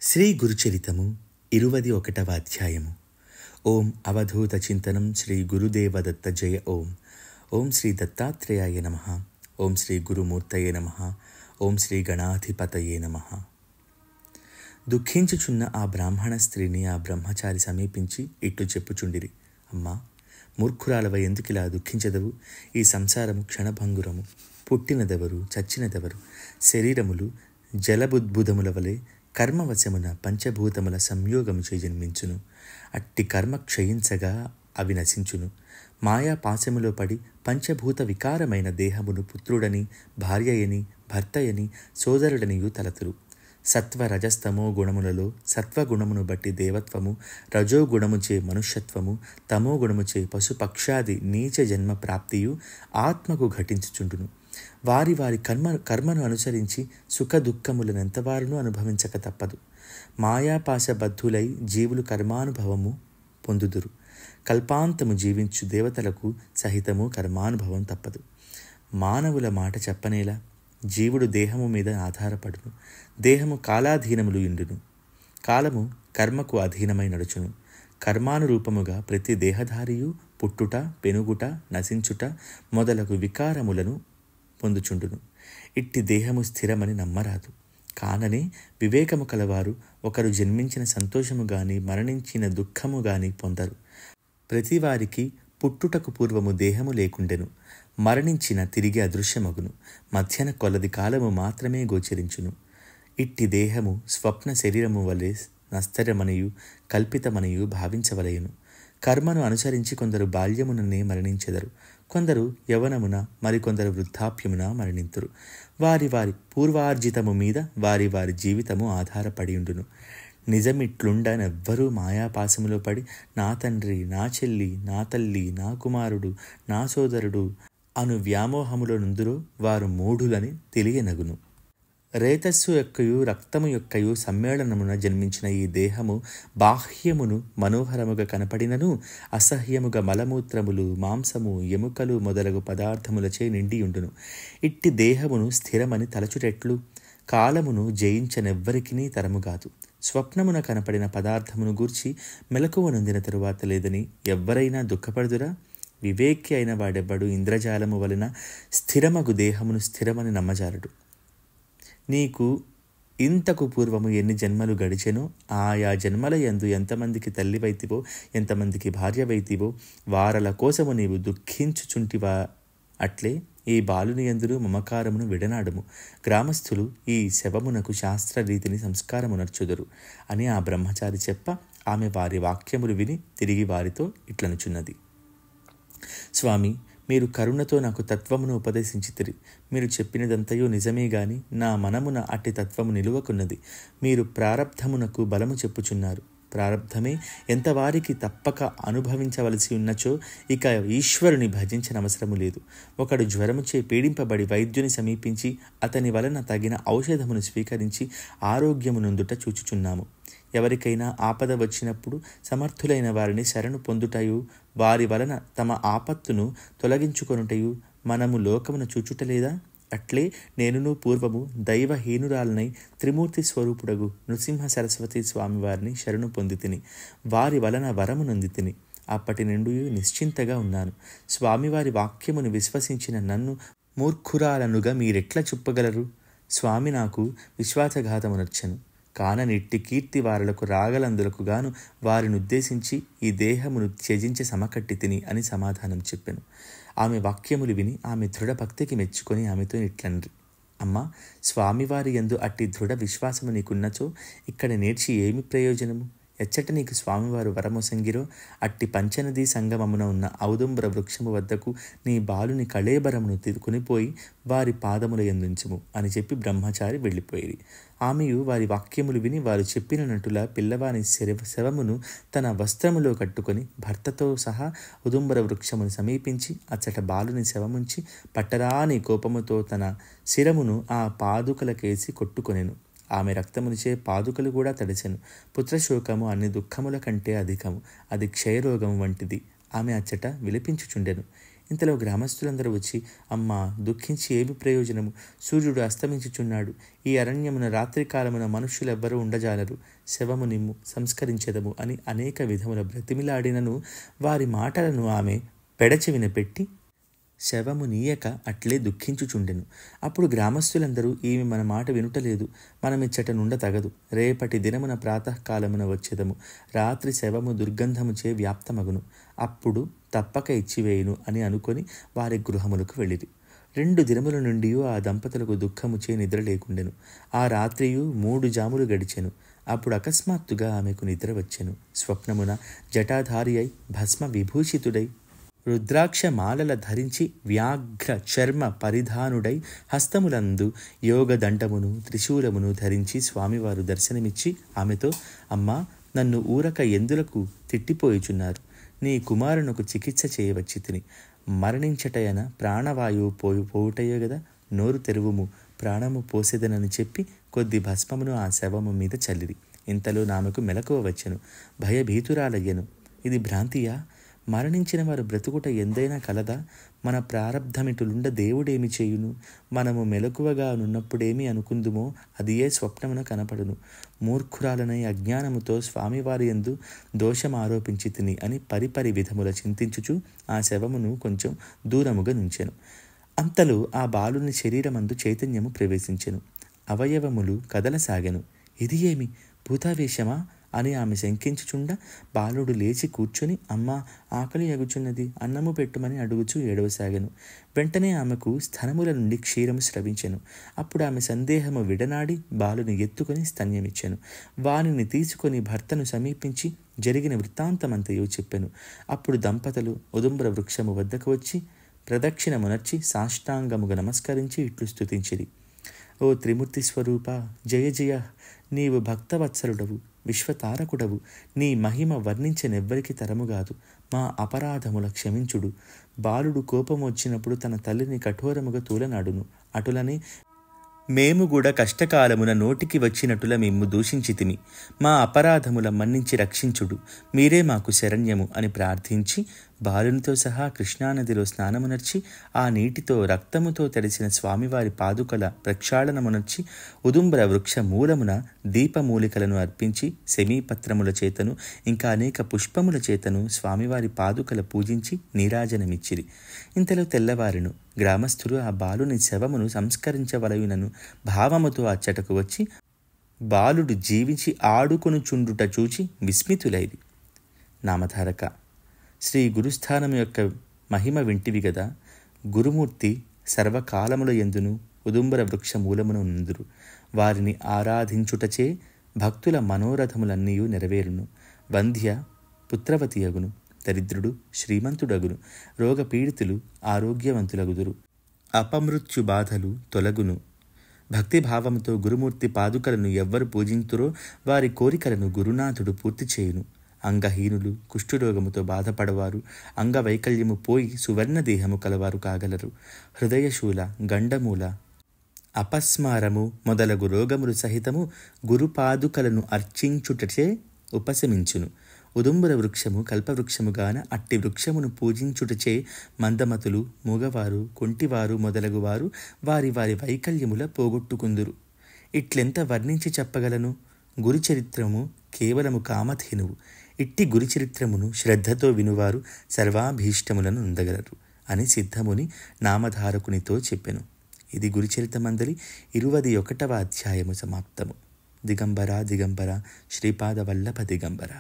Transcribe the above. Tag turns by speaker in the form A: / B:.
A: శ్రీ గురుచరితము 21వ అధ్యాయము. ఓం అవధూత చింతనం శ్రీ గురుదేవదత్త జయ. ఓం శ్రీ దత్తాత్రేయాయ నమః. ఓం శ్రీ గురుమూర్తయే నమః. ఓం శ్రీ గణాధిపతయే నమః. దుఃఖించుచున్న ఆ బ్రాహ్మణ స్త్రీని ఆ బ్రహ్మచారి సమీపించి ఇట్లు చెప్పుచుండిరి. అమ్మా, మూర్ఖురాలవ, ఎందుకిలా దుఃఖించదవు? ఈ సంసారము క్షణభంగురము. పుట్టినదెవరు, చచ్చినదెవరు? శరీరములు జలబుద్భుదముల వలె కర్మవశమున పంచభూతముల సంయోగముచే జన్మించును. అట్టి కర్మ క్షయించగా అవి నశించును. మాయా పాశములో పడి పంచభూత వికారమైన దేహమును పుత్రుడని, భార్యయని, భర్తయని, సోదరుడనియు తలతురు. సత్వ రజస్తమో గుణములలో సత్వగుణమును బట్టి దేవత్వము, రజోగుణముచే మనుష్యత్వము, తమో గుణముచే పశుపక్షాది నీచ జన్మ ప్రాప్తియు ఆత్మకు ఘటించుచుండును. వారి వారి కర్మను అనుసరించి సుఖ దుఃఖములనెంతవారునూ అనుభవించక తప్పదు. మాయాపాశబద్ధులై జీవులు కర్మానుభవము పొందుదురు. కల్పాంతము జీవించు దేవతలకు సహితము కర్మానుభవం తప్పదు. మానవుల మాట చెప్పనేలా? జీవుడు దేహము మీద ఆధారపడును. దేహము కాలాధీనములు ఇండును. కాలము కర్మకు అధీనమై నడుచును. కర్మానురూపముగా ప్రతి దేహధారియు పుట్టుట, పెనుగుట, నశించుట మొదలగు వికారములను పొందుచుండును. ఇట్టి దేహము స్థిరమని నమ్మరాదు. కాననే వివేకము కలవారు ఒకరు జన్మించిన సంతోషము గాని మరణించిన దుఃఖము గాని పొందరు. ప్రతివారికి పుట్టుటకు పూర్వము దేహము లేకుండెను. మరణించిన తిరిగి అదృశ్యమగును. మధ్యన కొలది కాలము మాత్రమే గోచరించును. ఇట్టి దేహము స్వప్న శరీరము వలె నస్తరమనియు కల్పితమనియు భావించవలయును. కర్మను అనుసరించి కొందరు బాల్యముననే మరణించెదరు. కొందరు యవనమున, మరికొందరు వృద్ధాప్యమున మరణింతురు. వారి వారి పూర్వార్జితము మీద వారి వారి జీవితము ఆధారపడియుండును. నిజమిట్లుండనెవ్వరూ మాయాపాశములో పడి నా తండ్రి, నా చెల్లి, నా తల్లి, నా కుమారుడు, నా సోదరుడు అను వ్యామోహములో నుందురో వారు మూఢులని తెలియనగును. రేతస్సు యొక్కయు రక్తము యొక్కయు సమ్మేళనమున జన్మించిన ఈ దేహము బాహ్యమును మనోహరముగా కనపడినను అసహ్యముగా మలమూత్రములు, మాంసము, ఎముకలు మొదలగు పదార్థములచే నిండియుండును. ఇట్టి దేహమును స్థిరమని తలచుటెట్లు? కాలమును జయించనెవ్వరికినీ తరముగాదు. స్వప్నమున కనపడిన పదార్థమును గూర్చి మెలకువ నొందిన తరువాత లేదని ఎవ్వరైనా దుఃఖపడుదురా? వివేకి అయిన వాడెవ్వడు ఇంద్రజాలము వలన స్థిరమగు దేహమును స్థిరమని నమ్మజాలడు. నీకు ఇంతకు పూర్వము ఎన్ని జన్మలు గడిచెనో ఆయా జన్మల యందు ఎంతమందికి తల్లివైతివో, ఎంతమందికి భార్యవైతివో వారల కోసము నీవు దుఃఖించుచుంటివా? అట్లే ఈ బాలుని యందును మమకారమును విడనాడుము. గ్రామస్థులు ఈ శవమునకు శాస్త్రరీతిని సంస్కారమునర్చుదురు అని ఆ బ్రహ్మచారి చెప్ప ఆమె వారి వాక్యములు విని తిరిగి వారితో ఇట్లనుచున్నది. స్వామి, మీరు కరుణతో నాకు తత్వమును ఉపదేశించితిరి. మీరు చెప్పినదంతయో నిజమే గాని నా మనమున అట్టి తత్వము నిలువకున్నది. మీరు ప్రారబ్ధమునకు బలము చెప్పుచున్నారు. ప్రారబ్ధమే ఎంతవారికి తప్పక అనుభవించవలసి ఉన్నచో ఇక ఈశ్వరుని భజించనవసరము లేదు. ఒకడు జ్వరముచే పీడింపబడి వైద్యుని సమీపించి అతని వలన తగిన ఔషధమును స్వీకరించి ఆరోగ్యమునందుట చూచుచున్నాము. ఎవరికైనా ఆపద వచ్చినప్పుడు సమర్థులైన వారిని శరణు పొందుటయు, వారి వలన తమ ఆపత్తును తొలగించుకొనుటయు మనము లోకమును చూచుటలేదా? అట్లే నేనును పూర్వము దైవహీనురాలనై త్రిమూర్తి స్వరూపుడగు నృసింహ సరస్వతి స్వామివారిని శరణు పొందితిని. వారి వలన వరము నొందితిని. అప్పటి నుండి నిశ్చింతగా ఉన్నాను. స్వామివారి వాక్యమును విశ్వసించిన నన్ను మూర్ఖురాలనుగా మీరెట్లా చెప్పగలరు? స్వామి నాకు విశ్వాసఘాతమునర్చెను. కాననిట్టి కీర్తి వారలకు రాగలందులకు గాను వారిని ఉద్దేశించి ఈ దేహమును త్యజించి సమకట్టి తిని అని సమాధానం చెప్పాను. ఆమె వాక్యములు విని ఆమె దృఢభక్తికి మెచ్చుకొని ఆమెతో ఇట్లన్రి. అమ్మా, స్వామివారి యందు అట్టి దృఢ విశ్వాసము నీకున్నచో ఇక్కడ నేర్చి ఏమి ప్రయోజనము? ఎచ్చట నీకు స్వామివారు వరమొసంగిరో అట్టి పంచనదీ సంగమమున ఉన్న ఔదుంబర వృక్షము వద్దకు నీ బాలుని కళేబరమును కొనిపోయి వారి పాదముల యందుంచుము అని చెప్పి బ్రహ్మచారి వెళ్ళిపోయి. ఆమెయు వారి వాక్యములు విని వారు చెప్పినట్టులా పిల్లవాని శవమును తన వస్త్రములో కట్టుకొని భర్తతో సహా ఔదుంబర వృక్షమును సమీపించి అచ్చట బాలుని శవముంచి పట్టరాని కోపముతో తన శిరమును ఆ పాదుకలకేసి కొట్టుకొనెను. ఆమె రక్తమునిచే పాదుకలు కూడా తడిసెను. పుత్రశోకము అన్ని దుఃఖముల కంటే అధికము. అది క్షయరోగము వంటిది. ఆమె అచ్చట విలపించుచుండెను. ఇంతలో గ్రామస్తులందరూ వచ్చి, అమ్మా, దుఃఖించి ఏమి ప్రయోజనము? సూర్యుడు అస్తమించుచున్నాడు. ఈ అరణ్యమున రాత్రికాలమున మనుష్యులెవ్వరూ ఉండజాలరు. శవము నిమ్ము, సంస్కరించెదము అని అనేక విధముల బ్రతిమిలాడినను వారి మాటలను ఆమె పెడచెవిన పెట్టి శవము నీయక అట్లే దుఃఖించుచుండెను. అప్పుడు గ్రామస్తులందరూ, ఈమె మన మాట వినుటలేదు, మనమిచ్చట నుండ తగదు. రేపటి దినమున ప్రాతకాలమున వచ్చెదము. రాత్రి శవము దుర్గంధముచే వ్యాప్తమగును. అప్పుడు తప్పక ఇచ్చివేయును అని అనుకొని వారి గృహములకు వెళ్ళిరి. 2 దినముల నుండి ఆ దంపతులకు దుఃఖముచే నిద్ర లేకుండెను. ఆ రాత్రియు 3 జాములు గడిచెను. అప్పుడు అకస్మాత్తుగా ఆమెకు నిద్ర వచ్చెను. స్వప్నమున జటాధారి అయి భస్మ విభూషితుడై రుద్రాక్ష మాలల ధరించి వ్యాఘ్ర చర్మ పరిధానుడై హస్తములందు యోగదండమును త్రిశూలమును ధరించి స్వామివారు దర్శనమిచ్చి ఆమెతో, అమ్మా, నన్ను ఊరక ఎందులకు తిట్టిపోయిచున్నారు? నీ కుమారునకు చికిత్స చేయవచ్చి తిని మరణించటయన ప్రాణవాయువు పోవుటయే గదా, నోరు తెరువుము, ప్రాణము పోసేదనని చెప్పి కొద్ది భస్మమును ఆ శవము మీద చల్లిరి. ఇంతలో నామెకు మెలకువ వచ్చెను. భయభీతురాలయ్యను. ఇది భ్రాంతియా? మరణించిన వారు బ్రతుకుట ఎందైనా కలదా? మన ప్రారబ్ధమిటులుండ దేవుడేమి చేయును? మనము మెలకువగా నున్నప్పుడేమి అనుకుందుమో అది ఏ స్వప్నమున కనపడును. మూర్ఖురాలనై అజ్ఞానముతో స్వామివారి యందు దోషం ఆరోపించి తిని అని పరిపరి విధముల చింతించుచు ఆ శవమును కొంచెం దూరముగా నుంచెను. అంతలో ఆ బాలుని శరీరమందు చైతన్యము ప్రవేశించెను. అవయవములు కదలసాగెను. ఇది ఏమి భూతావేశమా అని ఆమె శంకించుచుండ బాలుడు లేచి కూర్చొని, అమ్మా, ఆకలి ఎగుచున్నది, అన్నము పెట్టుమని అడుగుచూ ఏడవసాగెను. వెంటనే ఆమెకు స్థనముల నుండి క్షీరము స్రవించెను. అప్పుడు ఆమె సందేహము విడనాడి బాలుని ఎత్తుకొని స్తన్యమిచ్చెను. వానిని తీసుకొని భర్తను సమీపించి జరిగిన వృత్తాంతమంతయు చెప్పెను. అప్పుడు దంపతులు ఉదుంబర వృక్షము వద్దకు వచ్చి ప్రదక్షిణమునర్చి సాష్టాంగముగా నమస్కరించి ఇట్లు స్తుతించిరి. ఓ త్రిమూర్తి స్వరూప, జయ జయ! నీవు భక్తవత్సలుడవు, విశ్వతారకుడవు. నీ మహిమ వర్ణించనెవ్వరికి తరముగాదు. మా అపరాధముల క్షమించుడు. బాలుడు కోపం వచ్చినప్పుడు తన తల్లిని కఠోరముగా తూలనాడును. అటులనే మేము కూడా కష్టకాలమున నోటికి వచ్చినట్టుల మేము దూషించితిమి. మా అపరాధముల మన్నించి రక్షించుడు. మీరే మాకు శరణ్యము అని ప్రార్థించి బాలునితో సహా కృష్ణానదిలో స్నానమునర్చి ఆ నీటితో రక్తముతో తడిసిన స్వామివారి పాదుకల ప్రక్షాళనమునర్చి ఉదుంబర వృక్ష మూలమున దీపమూలికలను అర్పించి శమీపత్రముల చేతను ఇంకా అనేక పుష్పముల చేతను స్వామివారి పాదుకల పూజించి నీరాజనమిచ్చిరి. ఇంతలో తెల్లవారును. గ్రామస్థులు ఆ బాలుని శవమును సంస్కరించవలయునను భావముతో అచ్చటకు వచ్చి బాలుడు జీవించి ఆడుకొనుచుండుట చూచి విస్మితులైరి. నామధారక: శ్రీ గురుస్థానము యొక్క మహిమ వింటివి గదా. గురుమూర్తి సర్వకాలముల యందును ఉదుంబర వృక్ష మూలమున నుందురు. వారిని ఆరాధించుటచే భక్తుల మనోరథములన్నీ నెరవేరును. వంధ్య పుత్రవతియగును, దరిద్రుడు శ్రీమంతుడగును, రోగపీడితులు ఆరోగ్యవంతులగుదురు, అపమృత్యు బాధలు తొలగును. భక్తిభావముతో గురుమూర్తి పాదుకలను ఎవ్వరు పూజింతురో వారి కోరికలను గురునాథుడు పూర్తి చేయును. అంగహీనులు, కుష్ఠురోగముతో బాధపడవారు, అంగవైకల్యము పోయి సువర్ణదేహము కలవారు కాగలరు. హృదయశూల, గండమూల, అపస్మారము మొదలగు రోగములు సహితము గురుపాదుకలను అర్చించుటచే ఉపశమించును. ఉదుంబర వృక్షము కల్పవృక్షముగాన అట్టి వృక్షమును పూజించుటచే మందమతులు, మూగవారు, కొంటివారు మొదలగువారు వారి వారి వైకల్యముల పోగొట్టుకుందురు. ఇట్లెంత వర్ణించి చెప్పగలను? గురుచరిత్రము కేవలము కామధేనువు. ఇట్టి గురుచరిత్రమును శ్రద్ధతో వినువారు సర్వాభీష్టములను పొందగలరు అని సిద్ధముని నామధారకునితో చెప్పెను. ఇది గురుచరితమందలి 21వ అధ్యాయము సమాప్తము. దిగంబర దిగంబర శ్రీపాదవల్లభ దిగంబర.